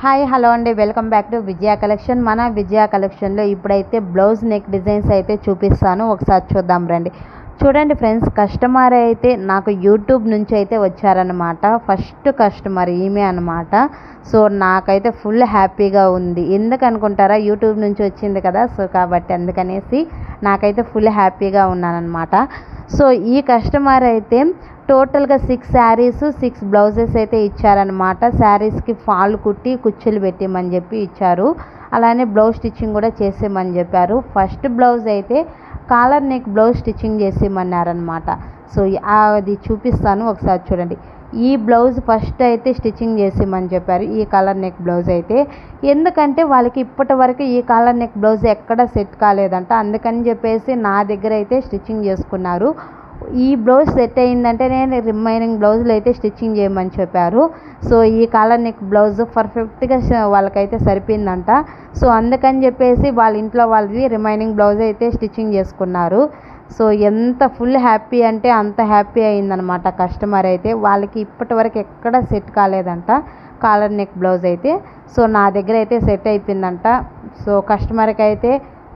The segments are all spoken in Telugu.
హాయ్ హలో అండి, welcome back to Vijaya collection. మన విజయ కలెక్షన్లో ఇప్పుడైతే బ్లౌజ్ నెక్ డిజైన్స్ అయితే చూపిస్తాను, ఒకసారి చూద్దాం రండి. చూడండి ఫ్రెండ్స్, కస్టమర్ అయితే నాకు యూట్యూబ్ నుంచి అయితే వచ్చారనమాట. ఫస్ట్ కస్టమర్ ఈమె అనమాట. సో నాకైతే ఫుల్ హ్యాపీగా ఉంది. ఎందుకు అనుకుంటారా, యూట్యూబ్ నుంచి వచ్చింది కదా, సో కాబట్టి అందుకనేసి నాకైతే ఫుల్ హ్యాపీగా ఉన్నానమాట. సో ఈ కస్టమర్ అయితే టోటల్గా 6 శారీస్ 6 బ్లౌజెస్ అయితే ఇచ్చారనమాట. శారీస్కి ఫాల్ కుట్టి కుచ్చులు పెట్టిమని చెప్పి ఇచ్చారు. అలానే బ్లౌజ్ స్టిచ్చింగ్ కూడా చేసేయమని చెప్పారు. ఫస్ట్ బ్లౌజ్ అయితే కాలర్ నెక్ బ్లౌజ్ స్టిచ్చింగ్ చేసేయమన్నారనమాట. సో అది చూపిస్తాను, ఒకసారి చూడండి. ఈ బ్లౌజ్ ఫస్ట్ అయితే స్టిచ్చింగ్ చేసేయమని చెప్పారు, ఈ కాలర్ నెక్ బ్లౌజ్ అయితే. ఎందుకంటే వాళ్ళకి ఇప్పటి వరకు ఈ కాలర్ నెక్ బ్లౌజ్ ఎక్కడ సెట్ కాలేదంట. అందుకని చెప్పేసి నా దగ్గర అయితే స్టిచ్చింగ్ చేసుకున్నారు. ఈ బ్లౌజ్ సెట్ అయిందంటే నేను రిమైనింగ్ బ్లౌజులు అయితే స్టిచ్చింగ్ చేయమని చెప్పారు. సో ఈ కాలర్ నెక్ బ్లౌజ్ పర్ఫెక్ట్గా వాళ్ళకైతే సరిపోయిందంట. సో అందుకని చెప్పేసి వాళ్ళ ఇంట్లో వాళ్ళది రిమైనింగ్ బ్లౌజ్ అయితే స్టిచ్చింగ్ చేసుకున్నారు. సో ఎంత ఫుల్ హ్యాపీ అంటే అంత హ్యాపీ అయిందనమాట కస్టమర్ అయితే. వాళ్ళకి ఇప్పటి వరకు ఎక్కడ సెట్ కాలేదంట కాలర్ నెక్ బ్లౌజ్ అయితే. సో నా దగ్గర అయితే సెట్ అయిపోయిందంట. సో కస్టమర్కి అయితే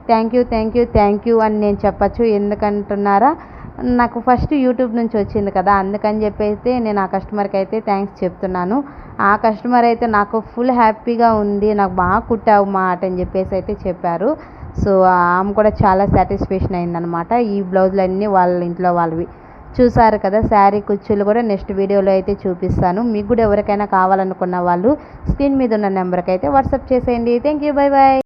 థ్యాంక్ యూ అని నేను చెప్పచ్చు. ఎందుకంటున్నారా, నాకు ఫస్ట్ యూట్యూబ్ నుంచి వచ్చింది కదా, అందుకని చెప్పైతే నేను ఆ కస్టమర్కి అయితే థ్యాంక్స్ చెప్తున్నాను. ఆ కస్టమర్ అయితే నాకు ఫుల్ హ్యాపీగా ఉంది, నాకు బాగా కుట్టావు మాట అని చెప్పేసి అయితే చెప్పారు. సో ఆమె కూడా చాలా సాటిస్ఫాక్షన్ అయిందనమాట. ఈ బ్లౌజులన్నీ వాళ్ళ ఇంట్లో వాళ్ళవి. చూసారు కదా, శారీ కుచ్చులు కూడా నెక్స్ట్ వీడియోలో అయితే చూపిస్తాను. మీకు కూడా ఎవరికైనా కావాలనుకున్న వాళ్ళు స్క్రీన్ మీద ఉన్న నెంబర్కి అయితే వాట్సాప్ చేసేయండి. Thank you, bye bye.